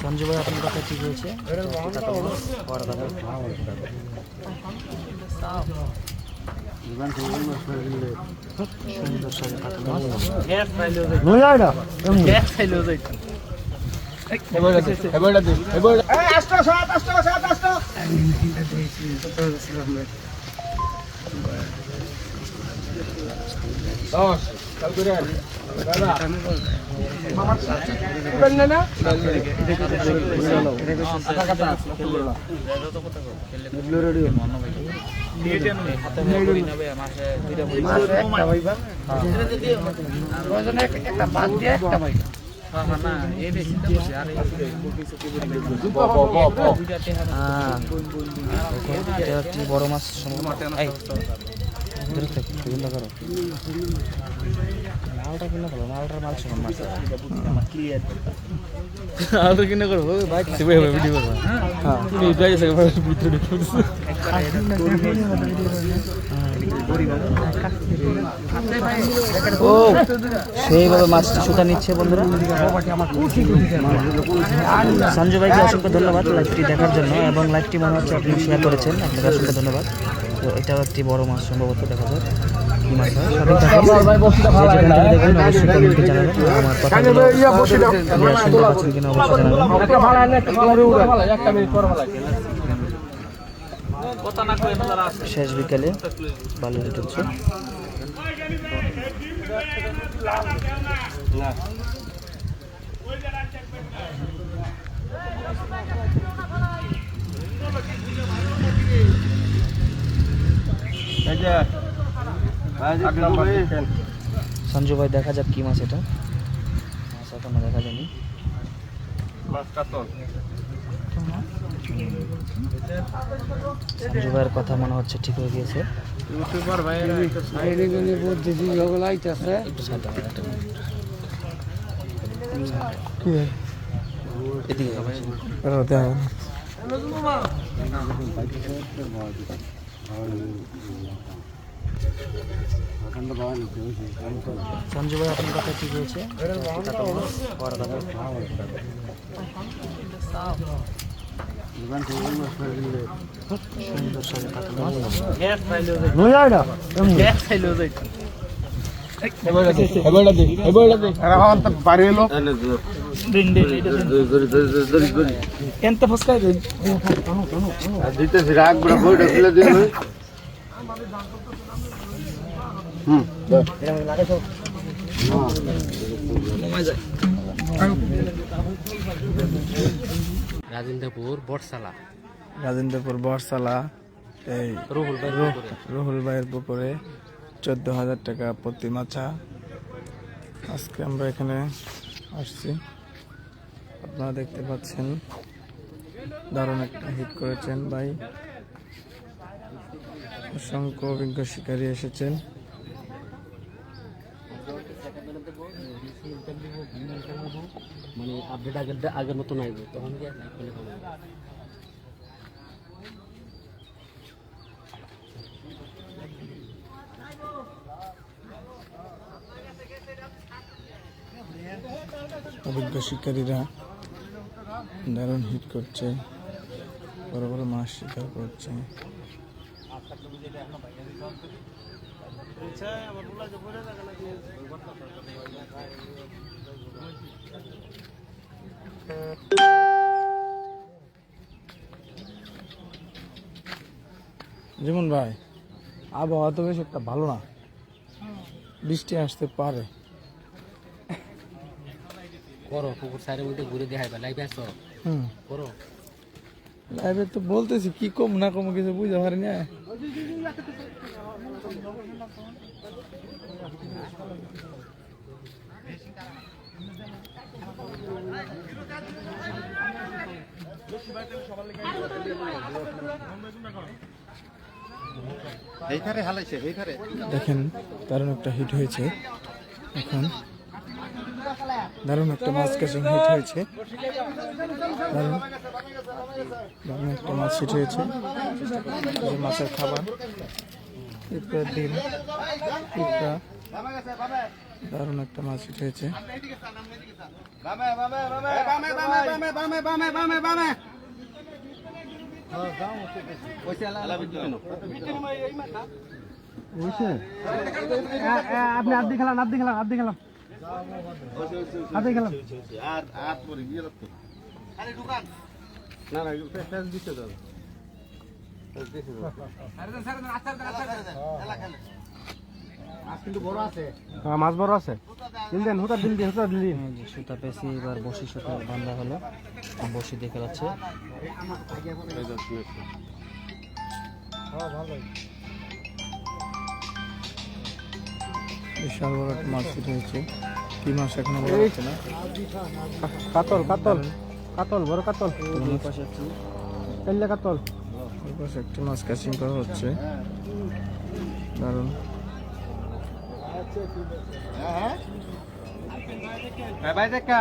সঞ্জু ভাই আপনার কথা ঠিক হয়েছে। সুন্দর সাথে বড় মাছ মালটা কিনে করো, মালটার মাল শুনুন মাছ আলটা কিনে করবো বাইক ভিডিও করবো। ও সেইভাবে মাছটি শুকা নিচ্ছে বন্ধুরা। সঞ্জু ভাইকে অসংখ্য ধন্যবাদ লাইভটি দেখার জন্য, এবং লাইভটি মনে হচ্ছে আপনি শেয়ার করেছেন, আপনাকে অসংখ্য ধন্যবাদ। তো এটাও একটি বড় মাছ, সম্ভবত দেখা যায় কি মাছ হয়। সঠিক দেখবেন অবশ্যই কমেন্টে জানাবেন, আমার কথাগুলো শুনতে পাচ্ছেন কিনা অবশ্যই জানাবেন। শেষ বিকালে ভালো চলছে। সঞ্জু ভাই দেখা যাক কি মাছ এটা, মাছ এখনো দেখা যায়নি। সঞ্জু ভাইয়ের কথা মনে হচ্ছে ঠিক হয়ে গিয়েছে। সঞ্জু ভাই আপনার কথা ঠিক হয়েছে। সুন্দর সাথে রাজেন্দ্রপুর বটসালা এই রুহুল ভাইয়ের পুকুরে 14,000 টাকা প্রতি মাছা। আজকে আমরা এখানে আসছি, আপনারা দেখতে পাচ্ছেন দারুণ একটা হিট করেছেন ভাই। অসংখ্য অভিজ্ঞ শিকারী এসেছেন। মানে আপডেট আগের মতো নাই তখন অভিজ্ঞ শিকারীরা দারুণ হিট করছে, বড় বড় মাছ শিকার করছে। যেমন ভাই আবহাওয়া তো বেশ একটা ভালো না, বৃষ্টি আসতে পারে। করো পুকুর সাইডের মধ্যে ঘুরে দেখাই বা লাইভ আসো করো লাইভে তো বলতেছি কি কম না কম কিছু বুঝতে পারি না। দেখেন দারুণ একটা হিট হয়েছে, এখন দারুণ একটা মাছ ক্যাচিং হিট হয়েছে, দারুণ একটা মাছ হিট হয়েছে। মাছের খাবার ডিম, দারুণ একটা মাছ উঠেছে। আপনি আর্ধি খেলাম মাছ বড় আছে দিল দেন হুতা দিল দিন এই যে সুতা পেঁচি এবার বসি সুতা বান্ধা হলো, বসি দেখে যাচ্ছে। বিশাল বড় একটা মাছ উঠেছে। কি মাছ এখনো বলা যাচ্ছে না। কাতল বড় কাতল এই পাশে একটু তেলে কাতল ওই পাশে একটি মাছ ক্যাচিং করা হচ্ছে। দারুণ। ভাই দেখা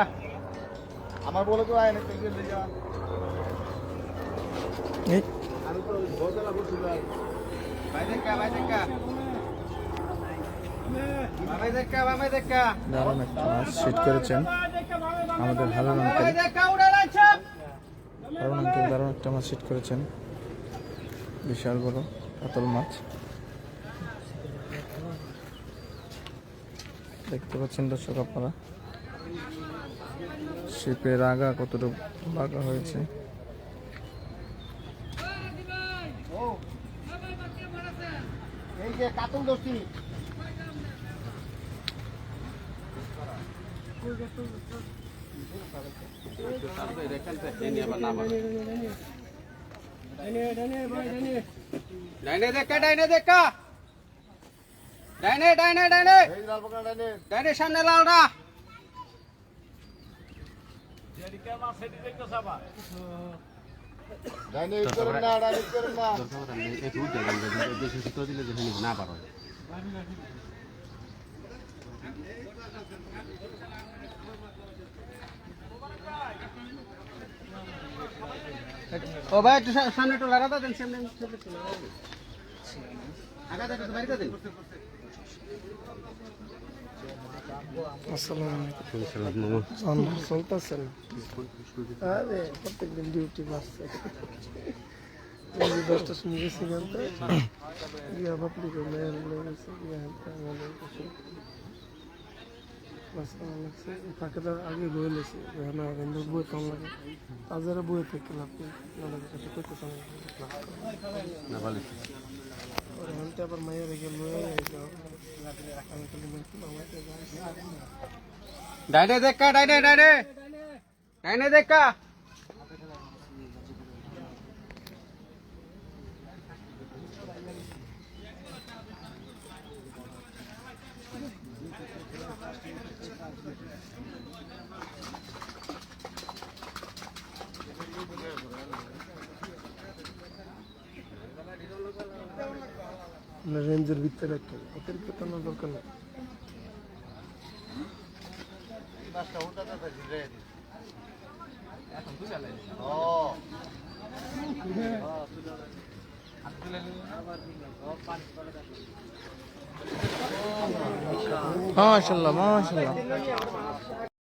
আমার বলে তো আয় না এই দারুণ একটা মাছ শিট করেছেন আমাদের হারুন আঙ্কেল। হারুন আঙ্কেল দারুণ একটা মাছ শিট করেছেন, বিশাল বড় কাতল মাছ। দেখতে পাচ্ছেন দর্শক আপনারা শিপের আগা কতটুকু বাঁকা হয়েছে। এই যে কাতল দোষী ডাইনে দেখা ডাইনে এই লাল পকড়া ডানে ডাইনে সামনে লালটা ডানে ইট করেন না ডানে ইট করেন না ও ভাই একটু সামনে একটু লাগাতে দেন সামনে আগা দেখো তো বাইরে দেন আসসালামু আলাইকুম। চলতেছেন? আরে প্রত্যেকদিন ডিউটি বাসছে। 10টার সময় গেছি জানতে গিয়া বাপলি করে লেগেছে গিয়া লাগছে তাকে তো আগে বয়ে লেছি না কিন্তু বই কম লাগে তাদের বইয়ে থেকে লাভ করতে আবার মায়ের রেখে লয়ে ডাইনে দেখা ডাইনে দেখা রেঞ্জের ভিতরে রাখতে অতিরিক্ত টানার দরকার নেই। মাশাআল্লাহ মাশাআল্লাহ।